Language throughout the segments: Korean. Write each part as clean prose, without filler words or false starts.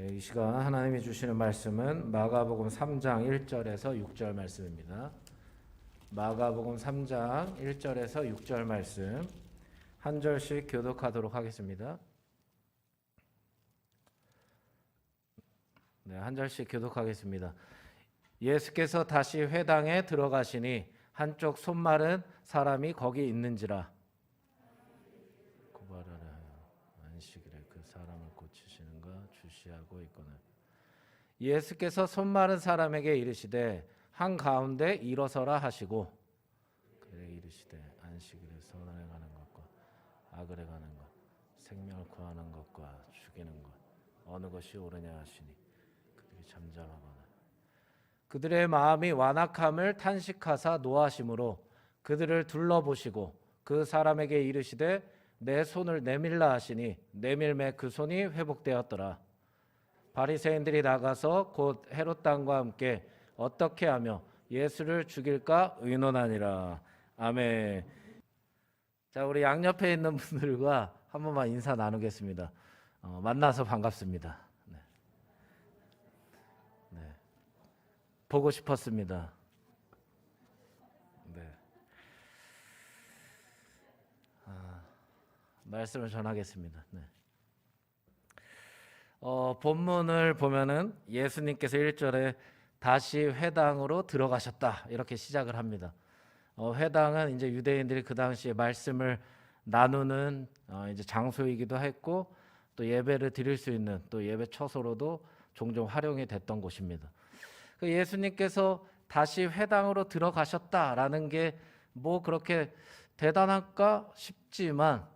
이 시간 하나님이 주시는 말씀은 마가복음 3장 1절에서 6절 말씀입니다. 마가복음 3장 1절에서 6절 말씀 한 절씩 교독하도록 하겠습니다. 한 절씩 교독하겠습니다. 예수께서 다시 회당에 들어가시니 한쪽 손마른 사람이 거기 있는지라. 고발하라 안식일에 그 사람을 고치시는가 주시하고 있거늘. 예수께서 손마른 사람에게 이르시되 한가운데 일어서라 하시고 그에 이르시되 안식일에 선을 행하는 것과 악을 행하는 것 생명을 구하는 것과 죽이는 것 어느 것이 옳으냐 하시니 그들이 잠잠하거늘. 그들의 마음이 완악함을 탄식하사 노하심으로 그들을 둘러보시고 그 사람에게 이르시되 내 손을 내밀라 하시니 내밀매 그 손이 회복되었더라. 바리새인들이 나가서 곧 헤롯 당과 함께 어떻게 하며 예수를 죽일까 의논하니라. 아멘. 자, 우리 양옆에 있는 분들과 한 번만 인사 나누겠습니다. 만나서 반갑습니다. 네. 보고 싶었습니다. 네. 말씀을 전하겠습니다. 네. 본문을 보면은 예수님께서 1절에 다시 회당으로 들어가셨다 이렇게 시작을 합니다. 회당은 이제 유대인들이 그 당시에 말씀을 나누는 이제 장소이기도 했고 또 예배를 드릴 수 있는 또 예배 처소로도 종종 활용이 됐던 곳입니다. 예수님께서 다시 회당으로 들어가셨다라는 게 뭐 그렇게 대단할까 싶지만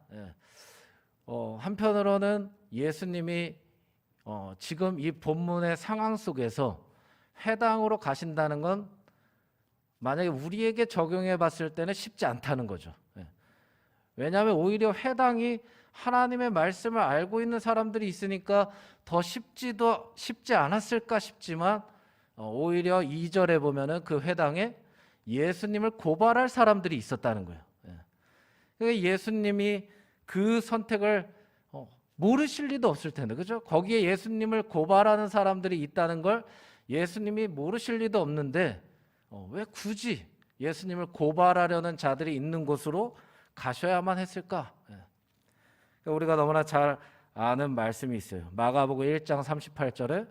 한편으로는 예수님이 지금 이 본문의 상황 속에서 회당으로 가신다는 건 만약에 우리에게 적용해 봤을 때는 쉽지 않다는 거죠. 왜냐하면 오히려 회당이 하나님의 말씀을 알고 있는 사람들이 있으니까 더 쉽지 않았을까 싶지만 오히려 2절에 보면은 그 회당에 예수님을 고발할 사람들이 있었다는 거예요. 그러니까 예수님이 그 선택을 모르실 리도 없을 텐데, 그죠? 거기에 예수님을 고발하는 사람들이 있다는 걸 예수님이 모르실 리도 없는데 왜 굳이 예수님을 고발하려는 자들이 있는 곳으로 가셔야만 했을까? 그러니까 우리가 너무나 잘 아는 말씀이 있어요. 마가복음 1장 38절에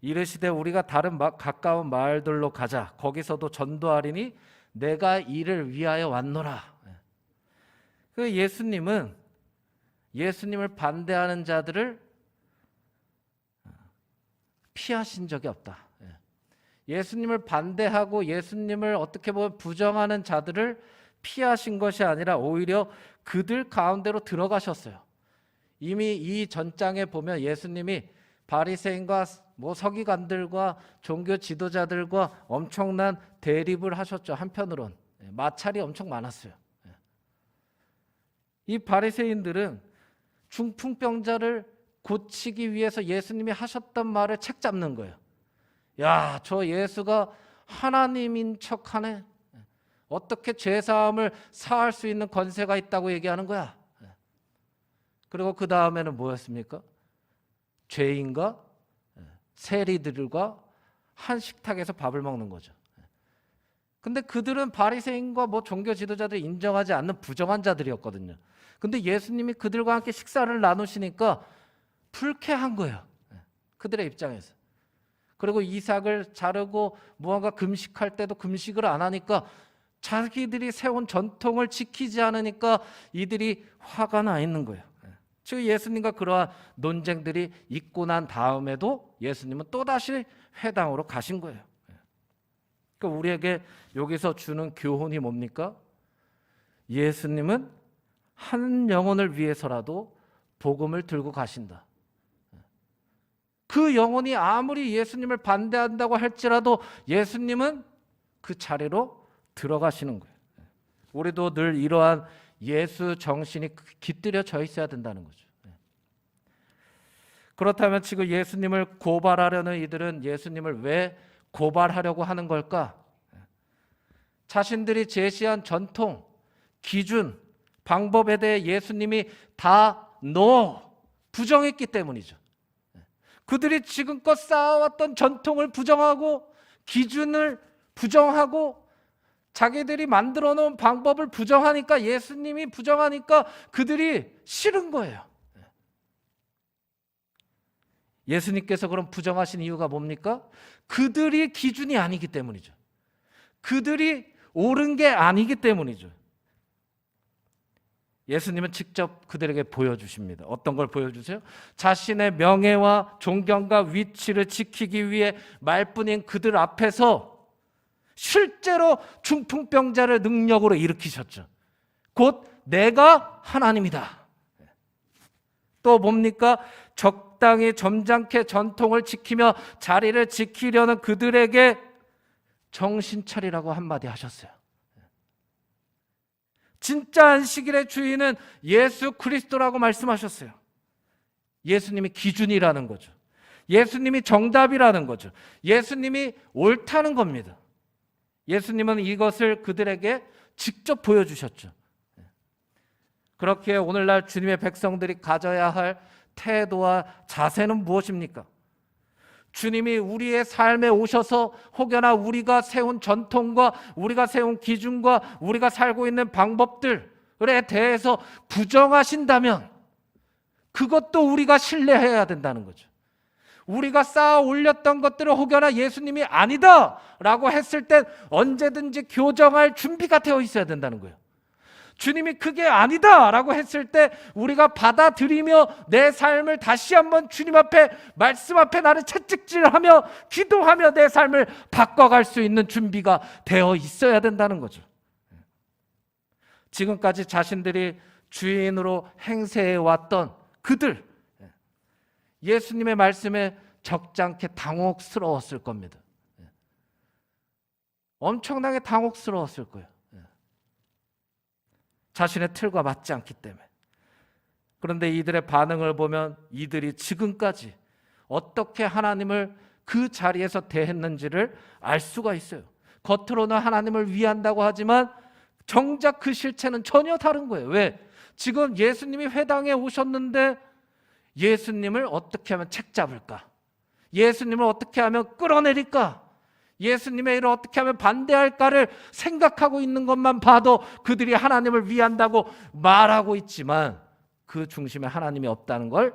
이르시되 우리가 다른 가까운 마을들로 가자. 거기서도 전도하리니 내가 이를 위하여 왔노라. 그 예수님은 예수님을 반대하는 자들을 피하신 적이 없다. 예수님을 반대하고 예수님을 어떻게 보면 부정하는 자들을 피하신 것이 아니라 오히려 그들 가운데로 들어가셨어요. 이미 이 전장에 보면 예수님이 바리새인과 서기관들과 종교 지도자들과 엄청난 대립을 하셨죠. 한편으론 마찰이 엄청 많았어요. 이 바리새인들은 중풍병자를 고치기 위해서 예수님이 하셨던 말을 책 잡는 거예요. 야, 저 예수가 하나님인 척하네. 어떻게 죄사함을 사할 수 있는 권세가 있다고 얘기하는 거야. 그리고 그 다음에는 뭐였습니까? 죄인과 세리들과 한 식탁에서 밥을 먹는 거죠. 근데 그들은 바리새인과 종교 지도자들이 인정하지 않는 부정한 자들이었거든요. 근데 예수님이 그들과 함께 식사를 나누시니까 불쾌한 거예요. 그들의 입장에서. 그리고 이삭을 자르고 무언가 금식할 때도 금식을 안 하니까 자기들이 세운 전통을 지키지 않으니까 이들이 화가 나 있는 거예요. 즉 예수님과 그러한 논쟁들이 있고 난 다음에도 예수님은 또다시 회당으로 가신 거예요. 그러니까 우리에게 여기서 주는 교훈이 뭡니까? 예수님은 한 영혼을 위해서라도 복음을 들고 가신다. 그 영혼이 아무리 예수님을 반대한다고 할지라도 예수님은 그 자리로 들어가시는 거예요. 우리도 늘 이러한 예수 정신이 깃들여져 있어야 된다는 거죠. 그렇다면 지금 예수님을 고발하려는 이들은 예수님을 왜 고발하려고 하는 걸까? 자신들이 제시한 전통, 기준, 방법에 대해 예수님이 다 부정했기 때문이죠. 그들이 지금껏 쌓아왔던 전통을 부정하고 기준을 부정하고 자기들이 만들어 놓은 방법을 부정하니까, 예수님이 부정하니까 그들이 싫은 거예요. 예수님께서 그럼 부정하신 이유가 뭡니까? 그들이 기준이 아니기 때문이죠. 그들이 옳은 게 아니기 때문이죠. 예수님은 직접 그들에게 보여주십니다. 어떤 걸 보여주세요? 자신의 명예와 존경과 위치를 지키기 위해 말뿐인 그들 앞에서 실제로 중풍병자를 능력으로 일으키셨죠. 곧 내가 하나님이다. 또 뭡니까? 적당히 점잖게 전통을 지키며 자리를 지키려는 그들에게 정신 차리라고 한마디 하셨어요. 진짜 안식일의 주인은 예수 그리스도라고 말씀하셨어요. 예수님이 기준이라는 거죠. 예수님이 정답이라는 거죠. 예수님이 옳다는 겁니다. 예수님은 이것을 그들에게 직접 보여주셨죠. 그렇게 오늘날 주님의 백성들이 가져야 할 태도와 자세는 무엇입니까? 주님이 우리의 삶에 오셔서 혹여나 우리가 세운 전통과 우리가 세운 기준과 우리가 살고 있는 방법들에 대해서 부정하신다면 그것도 우리가 신뢰해야 된다는 거죠. 우리가 쌓아 올렸던 것들을 혹여나 예수님이 아니다 라고 했을 땐 언제든지 교정할 준비가 되어 있어야 된다는 거예요. 주님이 그게 아니다 라고 했을 때 우리가 받아들이며 내 삶을 다시 한번 주님 앞에, 말씀 앞에 나를 채찍질하며 기도하며 내 삶을 바꿔갈 수 있는 준비가 되어 있어야 된다는 거죠. 지금까지 자신들이 주인으로 행세해왔던 그들, 예수님의 말씀에 적잖게 당혹스러웠을 겁니다. 엄청나게 당혹스러웠을 거예요. 자신의 틀과 맞지 않기 때문에. 그런데 이들의 반응을 보면 이들이 지금까지 어떻게 하나님을 그 자리에서 대했는지를 알 수가 있어요. 겉으로는 하나님을 위한다고 하지만 정작 그 실체는 전혀 다른 거예요. 왜? 지금 예수님이 회당에 오셨는데 예수님을 어떻게 하면 책잡을까? 예수님을 어떻게 하면 끌어내릴까? 예수님의 일을 어떻게 하면 반대할까를 생각하고 있는 것만 봐도 그들이 하나님을 위한다고 말하고 있지만 그 중심에 하나님이 없다는 걸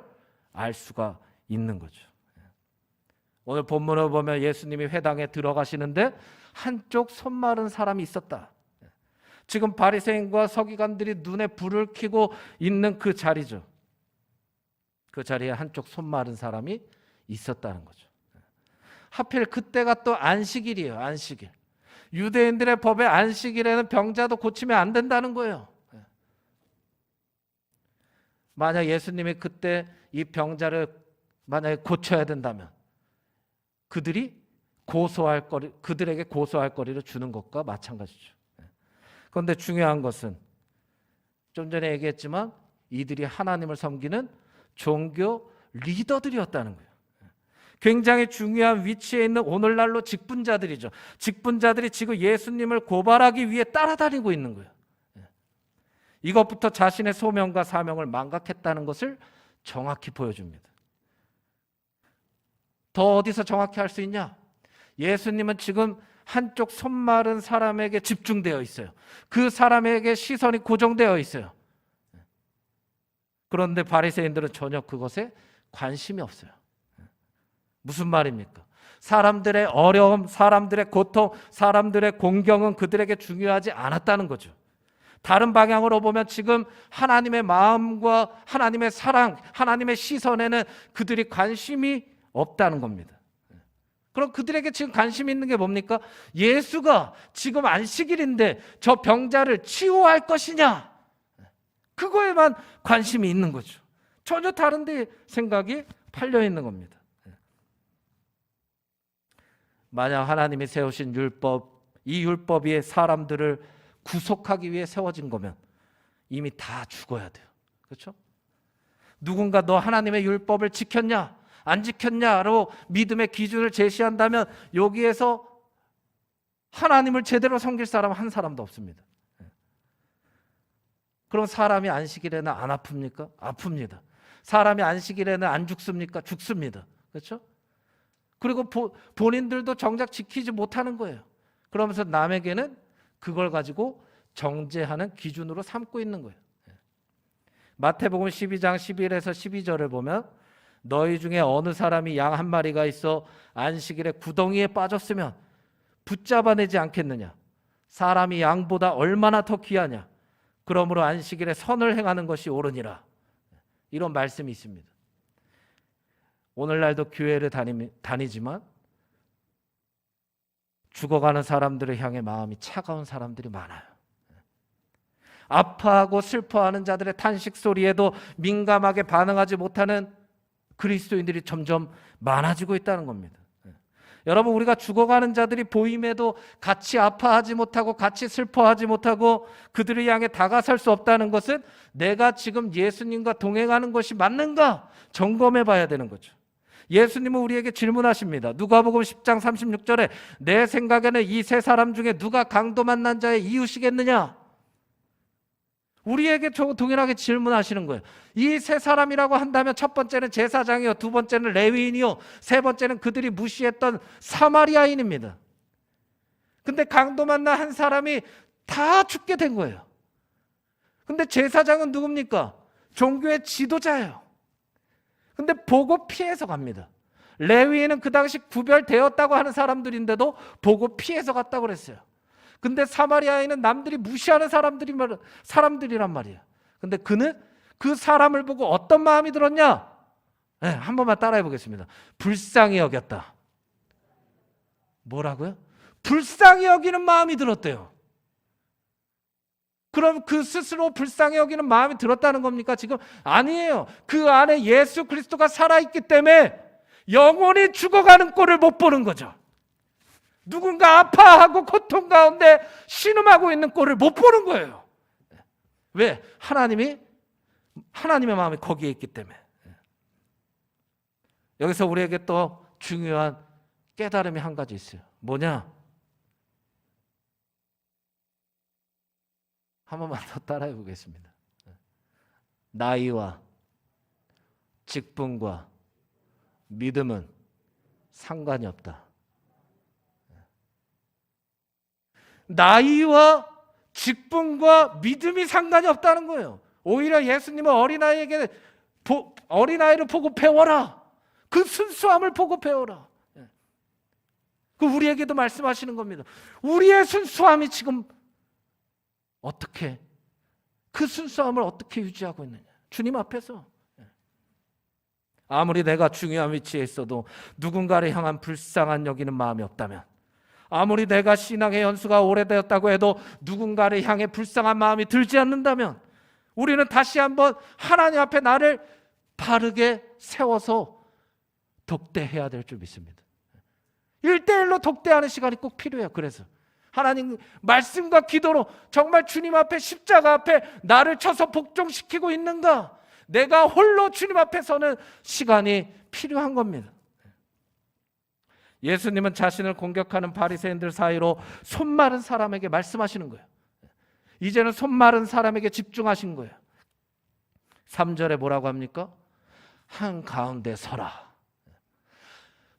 알 수가 있는 거죠. 오늘 본문을 보면 예수님이 회당에 들어가시는데 한쪽 손 마른 사람이 있었다. 지금 바리새인과 서기관들이 눈에 불을 켜고 있는 그 자리죠. 그 자리에 한쪽 손 마른 사람이 있었다는 거죠. 하필 그때가 또 안식일이에요. 안식일. 유대인들의 법에 안식일에는 병자도 고치면 안 된다는 거예요. 만약 예수님이 그때 이 병자를 만약에 고쳐야 된다면 그들에게 고소할 거리를 주는 것과 마찬가지죠. 그런데 중요한 것은 좀 전에 얘기했지만 이들이 하나님을 섬기는 종교 리더들이었다는 거예요. 굉장히 중요한 위치에 있는 오늘날로 직분자들이죠. 직분자들이 지금 예수님을 고발하기 위해 따라다니고 있는 거예요. 이것부터 자신의 소명과 사명을 망각했다는 것을 정확히 보여줍니다. 더 어디서 정확히 할 수 있냐? 예수님은 지금 한쪽 손 마른 사람에게 집중되어 있어요. 그 사람에게 시선이 고정되어 있어요. 그런데 바리새인들은 전혀 그것에 관심이 없어요. 무슨 말입니까? 사람들의 어려움, 사람들의 고통, 사람들의 공경은 그들에게 중요하지 않았다는 거죠. 다른 방향으로 보면 지금 하나님의 마음과 하나님의 사랑, 하나님의 시선에는 그들이 관심이 없다는 겁니다. 그럼 그들에게 지금 관심이 있는 게 뭡니까? 예수가 지금 안식일인데 저 병자를 치유할 것이냐? 그거에만 관심이 있는 거죠. 전혀 다른 데 생각이 팔려 있는 겁니다. 만약 하나님이 세우신 율법, 이 율법이 사람들을 구속하기 위해 세워진 거면 이미 다 죽어야 돼요. 그렇죠? 누군가 너 하나님의 율법을 지켰냐? 안 지켰냐로 믿음의 기준을 제시한다면 여기에서 하나님을 제대로 섬길 사람은 한 사람도 없습니다. 그럼 사람이 안식일에는 안 아픕니까? 아픕니다. 사람이 안식일에는 안 죽습니까? 죽습니다. 그렇죠? 그리고 본인들도 정작 지키지 못하는 거예요. 그러면서 남에게는 그걸 가지고 정죄하는 기준으로 삼고 있는 거예요. 마태복음 12장 11에서 12절을 보면 너희 중에 어느 사람이 양 한 마리가 있어 안식일에 구덩이에 빠졌으면 붙잡아내지 않겠느냐? 사람이 양보다 얼마나 더 귀하냐? 그러므로 안식일에 선을 행하는 것이 옳으니라. 이런 말씀이 있습니다. 오늘날도 교회를 다니지만 죽어가는 사람들을 향해 마음이 차가운 사람들이 많아요. 아파하고 슬퍼하는 자들의 탄식 소리에도 민감하게 반응하지 못하는 그리스도인들이 점점 많아지고 있다는 겁니다. 여러분, 우리가 죽어가는 자들이 보임에도 같이 아파하지 못하고 같이 슬퍼하지 못하고 그들을 향해 다가설 수 없다는 것은 내가 지금 예수님과 동행하는 것이 맞는가 점검해 봐야 되는 거죠. 예수님은 우리에게 질문하십니다. 누가복음 10장 36절에 내 생각에는 이 세 사람 중에 누가 강도 만난 자의 이웃이겠느냐? 우리에게 동일하게 질문하시는 거예요. 이 세 사람이라고 한다면 첫 번째는 제사장이요, 두 번째는 레위인이요, 세 번째는 그들이 무시했던 사마리아인입니다. 근데 강도 만난 한 사람이 다 죽게 된 거예요. 근데 제사장은 누굽니까? 종교의 지도자예요. 근데 보고 피해서 갑니다. 레위인은 그 당시 구별되었다고 하는 사람들인데도 보고 피해서 갔다고 그랬어요. 근데 사마리아인은 남들이 무시하는 사람들이란 말이에요. 근데 그는 그 사람을 보고 어떤 마음이 들었냐? 네, 한 번만 따라해 보겠습니다. 불쌍히 여겼다. 뭐라고요? 불쌍히 여기는 마음이 들었대요. 그럼 그 스스로 불쌍히 여기는 마음이 들었다는 겁니까? 지금 아니에요. 그 안에 예수 그리스도가 살아있기 때문에 영원히 죽어가는 꼴을 못 보는 거죠. 누군가 아파하고 고통 가운데 신음하고 있는 꼴을 못 보는 거예요. 왜? 하나님의 마음이 거기에 있기 때문에. 여기서 우리에게 또 중요한 깨달음이 한 가지 있어요. 뭐냐? 한 번만 더 따라해 보겠습니다. 나이와 직분과 믿음은 상관이 없다. 나이와 직분과 믿음이 상관이 없다는 거예요. 오히려 예수님은 어린아이를 보고 배워라. 그 순수함을 보고 배워라. 그 우리에게도 말씀하시는 겁니다. 우리의 순수함이 지금 어떻게, 그 순수함을 어떻게 유지하고 있느냐? 주님 앞에서. 아무리 내가 중요한 위치에 있어도 누군가를 향한 불쌍한 여기는 마음이 없다면, 아무리 내가 신앙의 연수가 오래되었다고 해도 누군가를 향해 불쌍한 마음이 들지 않는다면 우리는 다시 한번 하나님 앞에 나를 바르게 세워서 독대해야 될 줄 믿습니다. 1대1로 독대하는 시간이 꼭 필요해요. 그래서 하나님 말씀과 기도로 정말 주님 앞에, 십자가 앞에 나를 쳐서 복종시키고 있는가? 내가 홀로 주님 앞에 서는 시간이 필요한 겁니다. 예수님은 자신을 공격하는 바리새인들 사이로 손마른 사람에게 말씀하시는 거예요. 이제는 손마른 사람에게 집중하신 거예요. 3절에 뭐라고 합니까? 한가운데 서라.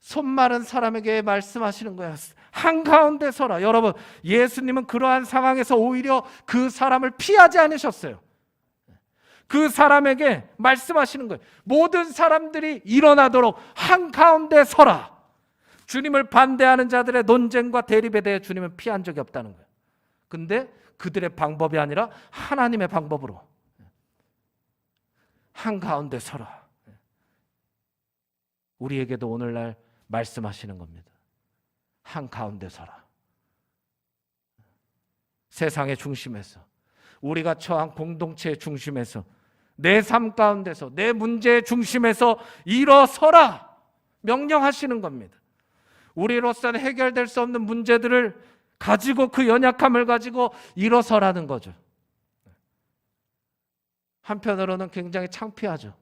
손마른 사람에게 말씀하시는 거예요. 한가운데 서라. 여러분, 예수님은 그러한 상황에서 오히려 그 사람을 피하지 않으셨어요. 그 사람에게 말씀하시는 거예요. 모든 사람들이 일어나도록 한가운데 서라. 주님을 반대하는 자들의 논쟁과 대립에 대해 주님은 피한 적이 없다는 거예요. 근데 그들의 방법이 아니라 하나님의 방법으로 한가운데 서라. 우리에게도 오늘날 말씀하시는 겁니다. 한가운데 서라. 세상의 중심에서, 우리가 처한 공동체의 중심에서, 내 삶 가운데서, 내 문제의 중심에서 일어서라 명령하시는 겁니다. 우리로서는 해결될 수 없는 문제들을 가지고, 그 연약함을 가지고 일어서라는 거죠. 한편으로는 굉장히 창피하죠.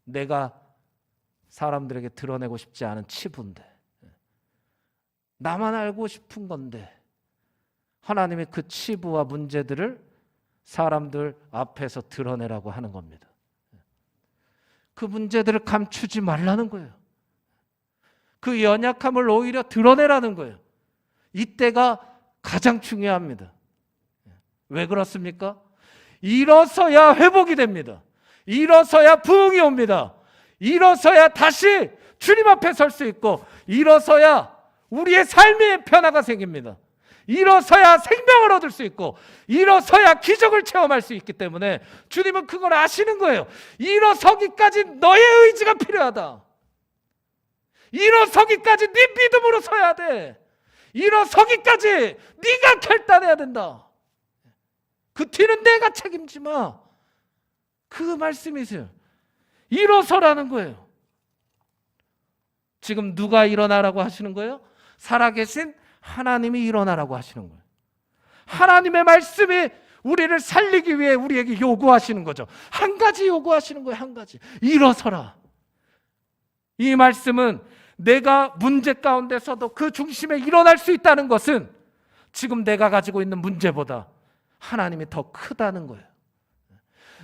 내가 사람들에게 드러내고 싶지 않은 치부인데, 나만 알고 싶은 건데 하나님의 그 치부와 문제들을 사람들 앞에서 드러내라고 하는 겁니다. 그 문제들을 감추지 말라는 거예요. 그 연약함을 오히려 드러내라는 거예요. 이때가 가장 중요합니다. 왜 그렇습니까? 일어서야 회복이 됩니다. 일어서야 부흥이 옵니다. 일어서야 다시 주님 앞에 설 수 있고, 일어서야 우리의 삶의 변화가 생깁니다. 일어서야 생명을 얻을 수 있고, 일어서야 기적을 체험할 수 있기 때문에 주님은 그걸 아시는 거예요. 일어서기까지 너의 의지가 필요하다. 일어서기까지 네 믿음으로 서야 돼. 일어서기까지 네가 결단해야 된다. 그 뒤는 내가 책임지 마. 그 말씀이세요. 일어서라는 거예요. 지금 누가 일어나라고 하시는 거예요? 살아계신 하나님이 일어나라고 하시는 거예요. 하나님의 말씀이 우리를 살리기 위해 우리에게 요구하시는 거죠. 한 가지 요구하시는 거예요. 한 가지. 일어서라. 이 말씀은 내가 문제 가운데서도 그 중심에 일어날 수 있다는 것은 지금 내가 가지고 있는 문제보다 하나님이 더 크다는 거예요.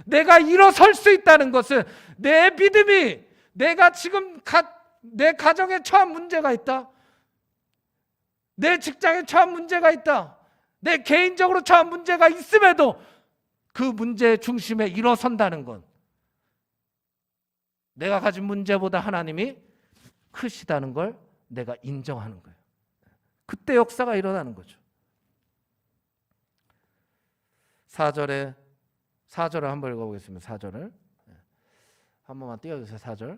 내가 일어설 수 있다는 것은 내 믿음이, 내가 지금 내 가정에 처한 문제가 있다, 내 직장에 처한 문제가 있다, 내 개인적으로 처한 문제가 있음에도 그 문제의 중심에 일어선다는 건 내가 가진 문제보다 하나님이 크시다는 걸 내가 인정하는 거예요. 그때 역사가 일어나는 거죠. 4절을 한번 읽어보겠습니다. 4절을 한 번만 띄워주세요. 4절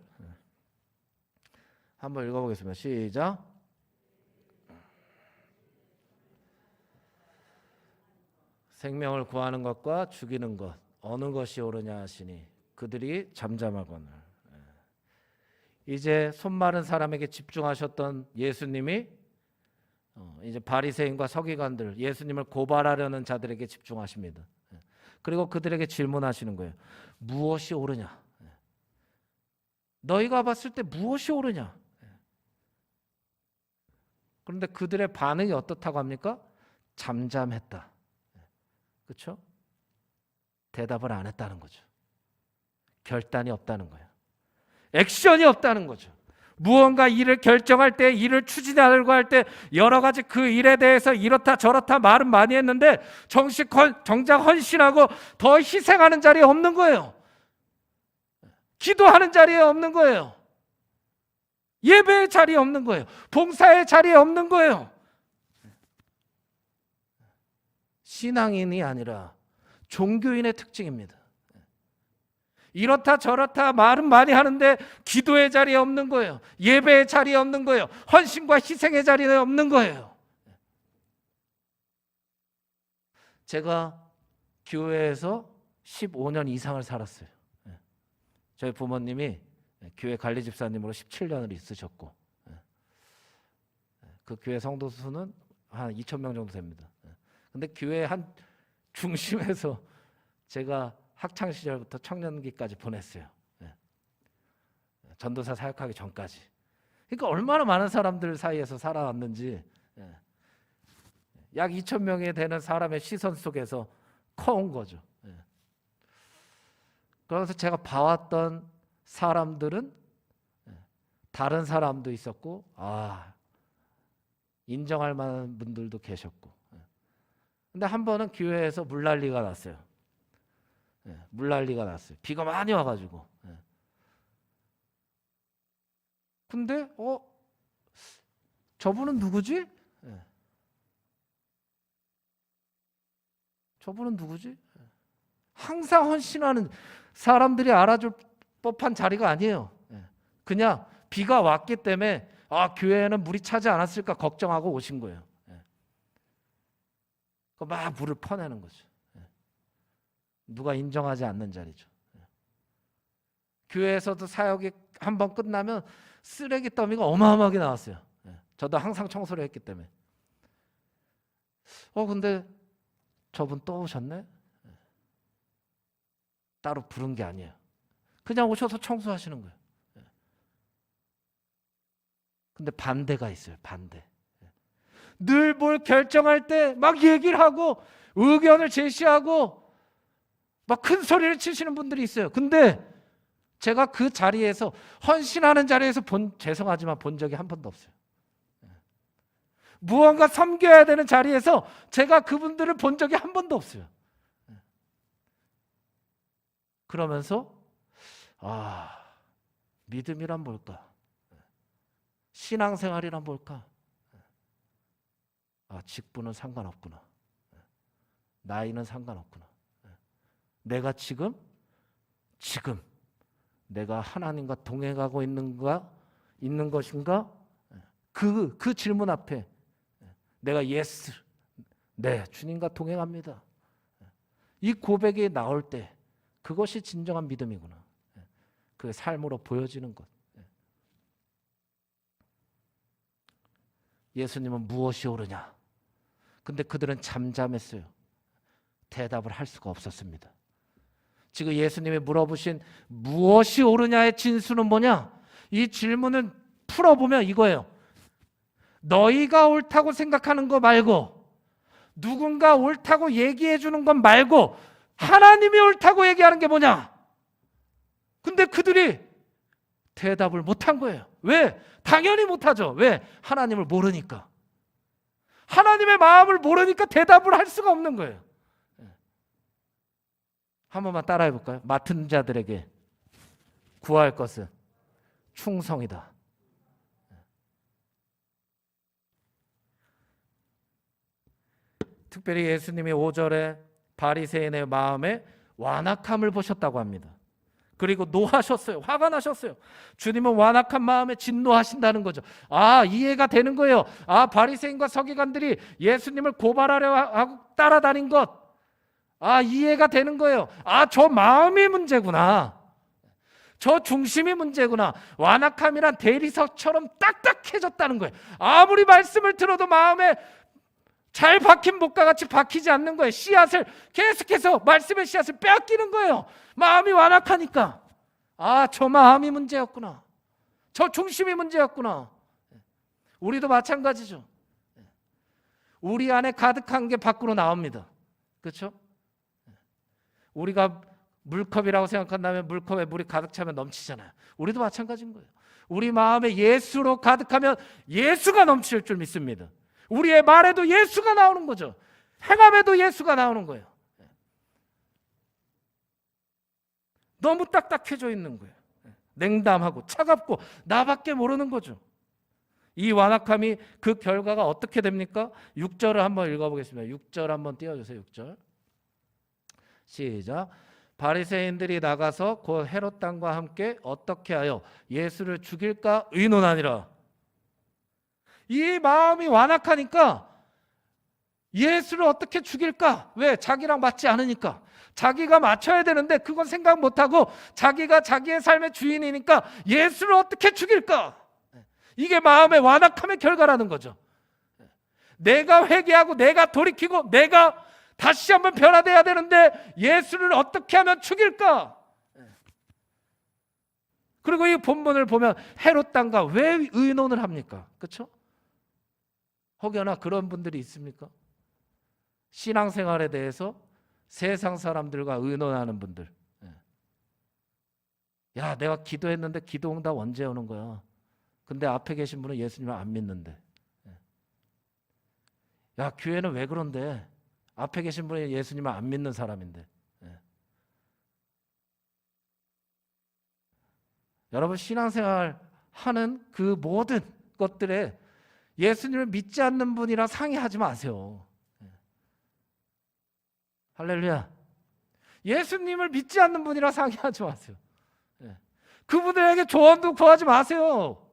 한번 읽어보겠습니다. 시작. 생명을 구하는 것과 죽이는 것 어느 것이 옳으냐 하시니 그들이 잠잠하거늘. 이제 손 마른 사람에게 집중하셨던 예수님이 이제 바리새인과 서기관들, 예수님을 고발하려는 자들에게 집중하십니다. 그리고 그들에게 질문하시는 거예요. 무엇이 옳으냐? 너희가 봤을 때 무엇이 옳으냐? 그런데 그들의 반응이 어떻다고 합니까? 잠잠했다. 그렇죠? 대답을 안 했다는 거죠. 결단이 없다는 거예요. 액션이 없다는 거죠. 무언가 일을 결정할 때, 일을 추진하려고 할 때 여러 가지 그 일에 대해서 이렇다 저렇다 말은 많이 했는데 정작 헌신하고 더 희생하는 자리에 없는 거예요. 기도하는 자리에 없는 거예요. 예배의 자리에 없는 거예요. 봉사의 자리에 없는 거예요. 신앙인이 아니라 종교인의 특징입니다. 이렇다 저렇다 말은 많이 하는데 기도의 자리에 없는 거예요. 예배의 자리에 없는 거예요. 헌신과 희생의 자리에 없는 거예요. 제가 교회에서 15년 이상을 살았어요. 저희 부모님이 교회 관리집사님으로 17년을 있으셨고, 그 교회 성도 수는 한 2,000명 정도 됩니다. 근데 교회 한 중심에서 제가 학창 시절부터 청년기까지 보냈어요. 전도사 사역하기 전까지. 그러니까 얼마나 많은 사람들 사이에서 살아왔는지, 약 2,000명이 되는 사람의 시선 속에서 커온 거죠. 그래서 제가 봐왔던 사람들은 다른 사람도 있었고, 인정할 만한 분들도 계셨고. 근데 한 번은 교회에서 물난리가 났어요. 물난리가 났어요. 비가 많이 와가지고. 근데 저분은 누구지? 저분은 누구지? 항상 헌신하는 사람들이 알아줄 법한 자리가 아니에요. 그냥 비가 왔기 때문에 교회에는 물이 차지 않았을까 걱정하고 오신 거예요. 막 물을 퍼내는 거죠. 누가 인정하지 않는 자리죠. 교회에서도 사역이 한번 끝나면 쓰레기 더미가 어마어마하게 나왔어요. 저도 항상 청소를 했기 때문에. 근데 저분 또 오셨네? 따로 부른 게 아니에요. 그냥 오셔서 청소하시는 거예요. 근데 반대가 있어요. 반대. 늘 뭘 결정할 때 막 얘기를 하고 의견을 제시하고 막 큰 소리를 치시는 분들이 있어요. 근데 제가 그 자리에서 헌신하는 자리에서 죄송하지만 본 적이 한 번도 없어요. 무언가 섬겨야 되는 자리에서 제가 그분들을 본 적이 한 번도 없어요. 그러면서 믿음이란 뭘까? 신앙생활이란 뭘까? 직분은 상관없구나. 나이는 상관없구나. 내가 지금 내가 하나님과 동행하고 있는 것인가? 그 질문 앞에 내가 예스, 네, 주님과 동행합니다. 이 고백이 나올 때 그것이 진정한 믿음이구나. 그 삶으로 보여지는 것. 예수님은 무엇이 옳으냐? 근데 그들은 잠잠했어요. 대답을 할 수가 없었습니다. 지금 예수님이 물어보신 무엇이 옳으냐의 진수는 뭐냐? 이 질문을 풀어보면 이거예요. 너희가 옳다고 생각하는 거 말고, 누군가 옳다고 얘기해 주는 것 말고 하나님이 옳다고 얘기하는 게 뭐냐? 근데 그들이 대답을 못한 거예요. 왜? 당연히 못하죠. 왜? 하나님을 모르니까. 하나님의 마음을 모르니까 대답을 할 수가 없는 거예요. 한 번만 따라해 볼까요? 맡은 자들에게 구할 것은 충성이다. 특별히 예수님이 5절에 바리새인의 마음에 완악함을 보셨다고 합니다. 그리고 노하셨어요. 화가 나셨어요. 주님은 완악한 마음에 진노하신다는 거죠. 이해가 되는 거예요. 바리새인과 서기관들이 예수님을 고발하려 하고 따라다닌 것. 이해가 되는 거예요. 저 마음이 문제구나. 저 중심이 문제구나. 완악함이란 대리석처럼 딱딱해졌다는 거예요. 아무리 말씀을 들어도 마음에 잘 박힌 목과 같이 박히지 않는 거예요. 씨앗을 계속해서 말씀의 씨앗을 빼앗기는 거예요. 마음이 완악하니까. 저 마음이 문제였구나. 저 중심이 문제였구나. 우리도 마찬가지죠. 우리 안에 가득한 게 밖으로 나옵니다. 그렇죠? 우리가 물컵이라고 생각한다면 물컵에 물이 가득 차면 넘치잖아요. 우리도 마찬가지인 거예요. 우리 마음에 예수로 가득하면 예수가 넘칠 줄 믿습니다. 우리의 말에도 예수가 나오는 거죠. 행함에도 예수가 나오는 거예요. 너무 딱딱해져 있는 거예요. 냉담하고 차갑고 나밖에 모르는 거죠. 이 완악함이 그 결과가 어떻게 됩니까? 6절을 한번 읽어보겠습니다. 6절 한번 띄워주세요. 6절 시작. 바리새인들이 나가서 곧 헤롯 당과 함께 어떻게 하여 예수를 죽일까 의논하니라. 이 마음이 완악하니까 예수를 어떻게 죽일까? 왜? 자기랑 맞지 않으니까. 자기가 맞춰야 되는데 그건 생각 못하고 자기가 자기의 삶의 주인이니까 예수를 어떻게 죽일까? 이게 마음의 완악함의 결과라는 거죠. 내가 회개하고 내가 돌이키고 내가 다시 한번 변화돼야 되는데 예수를 어떻게 하면 죽일까? 그리고 이 본문을 보면 헤롯 당과 왜 의논을 합니까? 그렇죠? 혹여나 그런 분들이 있습니까? 신앙생활에 대해서 세상 사람들과 의논하는 분들. 야, 내가 기도했는데 기도 응답 언제 오는 거야? 근데 앞에 계신 분은 예수님을 안 믿는데. 야, 교회는 왜 그런데? 앞에 계신 분이 예수님을 안 믿는 사람인데. 여러분, 신앙생활 하는 그 모든 것들에 예수님을 믿지 않는 분이랑 상의하지 마세요. 할렐루야. 예수님을 믿지 않는 분이랑 상의하지 마세요. 그분들에게 조언도 구하지 마세요.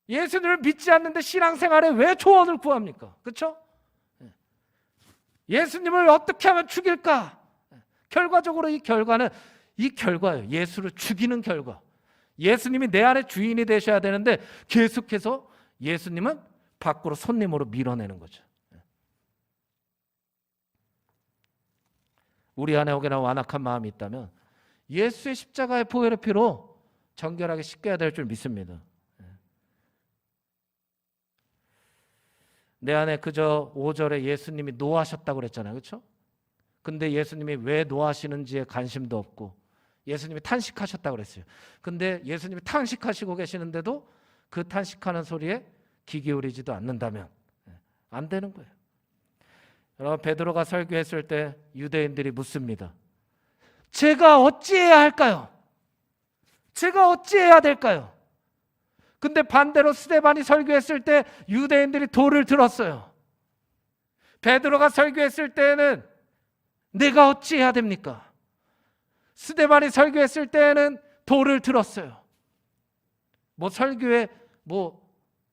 예수님을 믿지 않는데 신앙생활에 왜 조언을 구합니까? 그렇죠? 예수님을 어떻게 하면 죽일까? 결과적으로 이 결과예요. 예수를 죽이는 결과. 예수님이 내 안에 주인이 되셔야 되는데 계속해서 예수님은 밖으로 손님으로 밀어내는 거죠. 우리 안에 혹여나 완악한 마음이 있다면 예수의 십자가의 보혈의 피로 정결하게 씻겨야 될 줄 믿습니다. 내 안에 그저 5절에 예수님이 노하셨다고 그랬잖아요. 그렇죠? 근데 예수님이 왜 노하시는지에 관심도 없고 예수님이 탄식하셨다고 그랬어요. 근데 예수님이 탄식하시고 계시는데도 그 탄식하는 소리에 귀 기울이지도 않는다면 안 되는 거예요. 여러분, 베드로가 설교했을 때 유대인들이 묻습니다. 제가 어찌해야 할까요? 제가 어찌해야 될까요? 근데 반대로 스데반이 설교했을 때 유대인들이 돌을 들었어요. 베드로가 설교했을 때는 내가 어찌해야 됩니까? 스데반이 설교했을 때는 돌을 들었어요. 설교에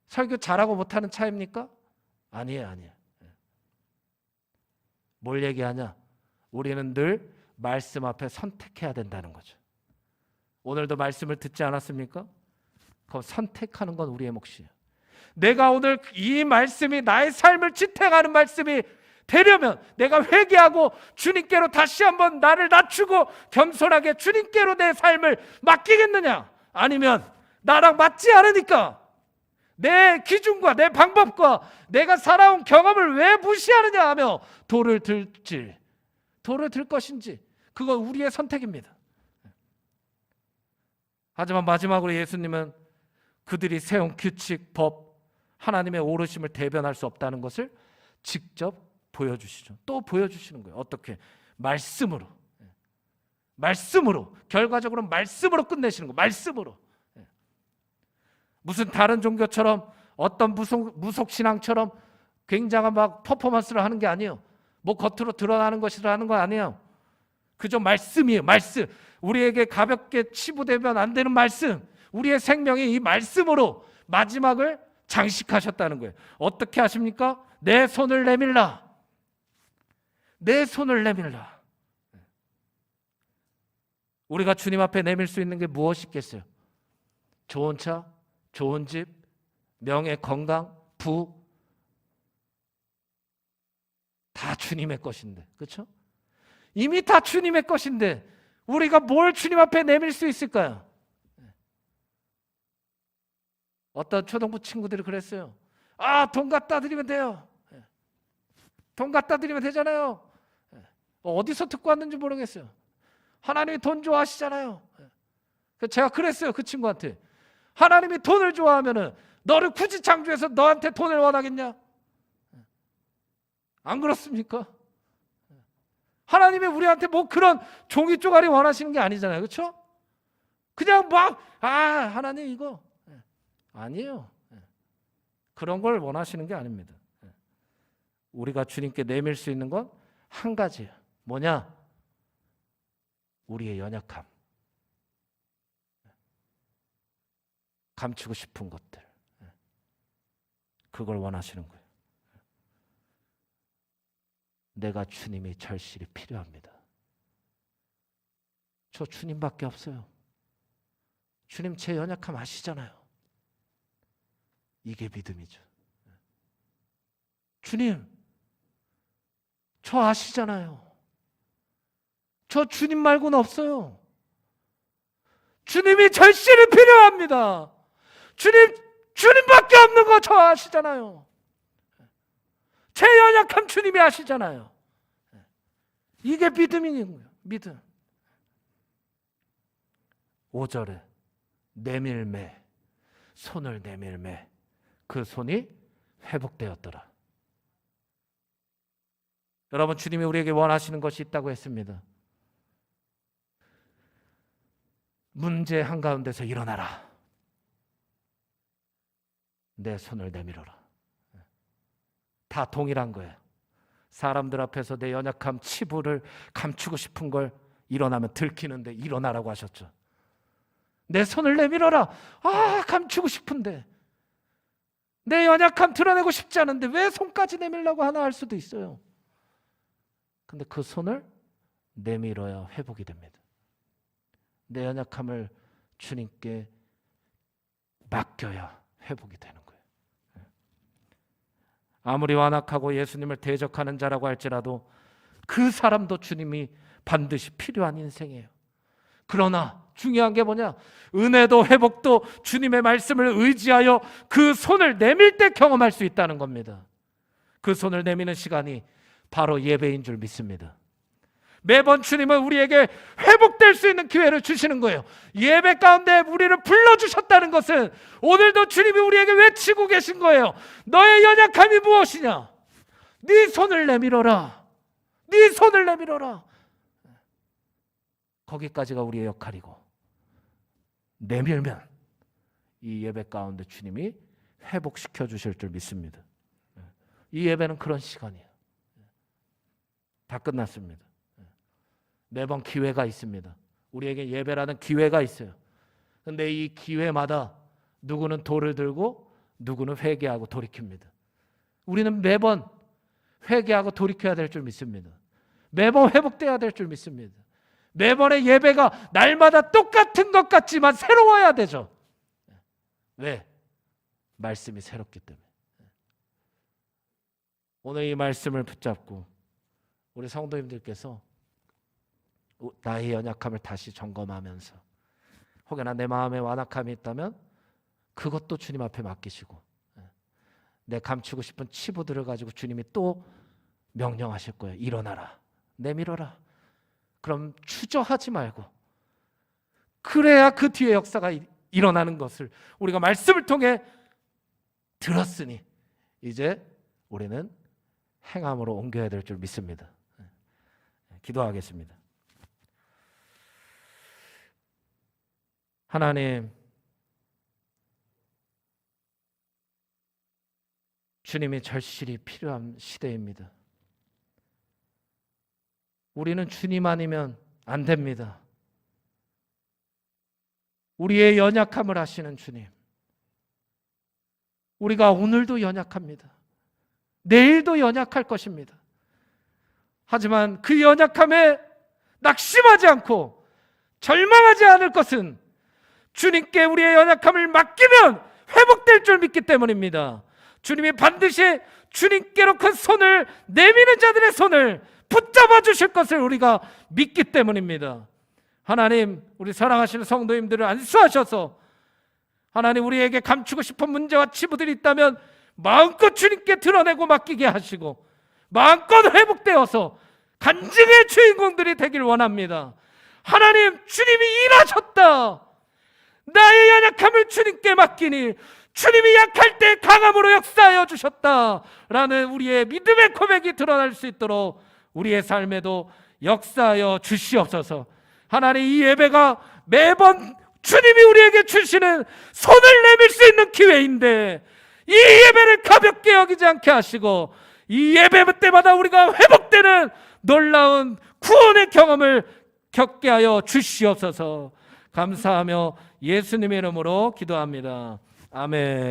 설교 잘하고 못하는 차이입니까? 아니에요. 뭘 얘기하냐? 우리는 늘 말씀 앞에 선택해야 된다는 거죠. 오늘도 말씀을 듣지 않았습니까? 그럼 선택하는 건 우리의 몫이에요. 내가 오늘 이 말씀이 나의 삶을 지탱하는 말씀이 되려면 내가 회개하고 주님께로 다시 한번 나를 낮추고 겸손하게 주님께로 내 삶을 맡기겠느냐? 아니면 나랑 맞지 않으니까 내 기준과 내 방법과 내가 살아온 경험을 왜 무시하느냐 하며 돌을 들 것인지, 그건 우리의 선택입니다. 하지만 마지막으로 예수님은 그들이 세운 규칙, 법, 하나님의 오르심을 대변할 수 없다는 것을 직접 보여주시죠. 또 보여주시는 거예요. 어떻게? 말씀으로. 결과적으로 말씀으로 끝내시는 거예요. 말씀으로. 무슨 다른 종교처럼 어떤 무속신앙처럼 굉장한 퍼포먼스를 하는 게 아니에요. 겉으로 드러나는 것이라는 거 아니에요. 그저 말씀이에요. 말씀. 우리에게 가볍게 치부되면 안 되는 말씀. 우리의 생명이 이 말씀으로 마지막을 장식하셨다는 거예요. 어떻게 하십니까? 내 손을 내밀라. 우리가 주님 앞에 내밀 수 있는 게 무엇이 있겠어요? 좋은 차, 좋은 집, 명예, 건강, 부, 다 주님의 것인데, 그렇죠? 이미 다 주님의 것인데 우리가 뭘 주님 앞에 내밀 수 있을까요? 어떤 초등부 친구들이 그랬어요. 돈 갖다 드리면 돼요. 돈 갖다 드리면 되잖아요. 어디서 듣고 왔는지 모르겠어요. 하나님이 돈 좋아하시잖아요. 제가 그랬어요. 그 친구한테. 하나님이 돈을 좋아하면은 너를 굳이 창조해서 너한테 돈을 원하겠냐? 안 그렇습니까? 하나님이 우리한테 그런 종이 쪼가리 원하시는 게 아니잖아요. 그렇죠? 그냥 하나님 이거 아니에요. 그런 걸 원하시는 게 아닙니다. 우리가 주님께 내밀 수 있는 건 한 가지예요. 뭐냐? 우리의 연약함, 감추고 싶은 것들, 그걸 원하시는 거예요. 내가 주님이 절실히 필요합니다. 저 주님밖에 없어요. 주님 제 연약함 아시잖아요. 이게 믿음이죠. 주님, 저 아시잖아요. 저 주님 말고는 없어요. 주님이 절실히 필요합니다. 주님밖에 없는 거 저 아시잖아요. 제 연약함 주님이 아시잖아요. 이게 믿음인 거예요. 믿음. 5절에 내밀매, 손을 내밀매, 그 손이 회복되었더라. 여러분, 주님이 우리에게 원하시는 것이 있다고 했습니다. 문제 한가운데서 일어나라. 내 손을 내밀어라. 다 동일한 거예요. 사람들 앞에서 내 연약함, 치부를 감추고 싶은 걸 일어나면 들키는데 일어나라고 하셨죠. 내 손을 내밀어라. 감추고 싶은데, 내 연약함 드러내고 싶지 않은데 왜 손까지 내밀라고 하나 할 수도 있어요. 근데 그 손을 내밀어야 회복이 됩니다. 내 연약함을 주님께 맡겨야 회복이 되는 거예요. 아무리 완악하고 예수님을 대적하는 자라고 할지라도 그 사람도 주님이 반드시 필요한 인생이에요. 그러나 중요한 게 뭐냐? 은혜도 회복도 주님의 말씀을 의지하여 그 손을 내밀 때 경험할 수 있다는 겁니다. 그 손을 내미는 시간이 바로 예배인 줄 믿습니다. 매번 주님은 우리에게 회복될 수 있는 기회를 주시는 거예요. 예배 가운데 우리를 불러주셨다는 것은 오늘도 주님이 우리에게 외치고 계신 거예요. 너의 연약함이 무엇이냐? 네 손을 내밀어라. 네 손을 내밀어라. 거기까지가 우리의 역할이고, 내밀면 이 예배 가운데 주님이 회복시켜 주실 줄 믿습니다. 이 예배는 그런 시간이에요. 다 끝났습니다. 매번 기회가 있습니다. 우리에게 예배라는 기회가 있어요. 그런데 이 기회마다 누구는 돌을 들고 누구는 회개하고 돌이킵니다. 우리는 매번 회개하고 돌이켜야 될 줄 믿습니다. 매번 회복돼야 될 줄 믿습니다. 매번의 예배가 날마다 똑같은 것 같지만 새로워야 되죠. 왜? 말씀이 새롭기 때문에. 오늘 이 말씀을 붙잡고 우리 성도님들께서 나의 연약함을 다시 점검하면서, 혹여나 내 마음에 완악함이 있다면 그것도 주님 앞에 맡기시고, 내 감추고 싶은 치부들을 가지고 주님이 또 명령하실 거예요. 일어나라, 내밀어라. 그럼 주저하지 말고, 그래야 그 뒤에 역사가 일어나는 것을 우리가 말씀을 통해 들었으니 이제 우리는 행함으로 옮겨야 될 줄 믿습니다. 기도하겠습니다. 하나님, 주님이 절실히 필요한 시대입니다. 우리는 주님 아니면 안 됩니다. 우리의 연약함을 아시는 주님, 우리가 오늘도 연약합니다. 내일도 연약할 것입니다. 하지만 그 연약함에 낙심하지 않고 절망하지 않을 것은 주님께 우리의 연약함을 맡기면 회복될 줄 믿기 때문입니다. 주님이 반드시 주님께로 큰 손을 내미는 자들의 손을 붙잡아 주실 것을 우리가 믿기 때문입니다. 하나님, 우리 사랑하시는 성도님들을 안수하셔서 하나님, 우리에게 감추고 싶은 문제와 치부들이 있다면 마음껏 주님께 드러내고 맡기게 하시고, 마음껏 회복되어서 간증의 주인공들이 되길 원합니다. 하나님, 주님이 일하셨다. 나의 연약함을 주님께 맡기니 주님이 약할 때 강함으로 역사하여 주셨다라는 우리의 믿음의 고백이 드러날 수 있도록 우리의 삶에도 역사하여 주시옵소서. 하나님, 이 예배가 매번 주님이 우리에게 주시는 손을 내밀 수 있는 기회인데 이 예배를 가볍게 여기지 않게 하시고 이 예배 때마다 우리가 회복되는 놀라운 구원의 경험을 겪게 하여 주시옵소서. 감사하며 예수님의 이름으로 기도합니다. 아멘.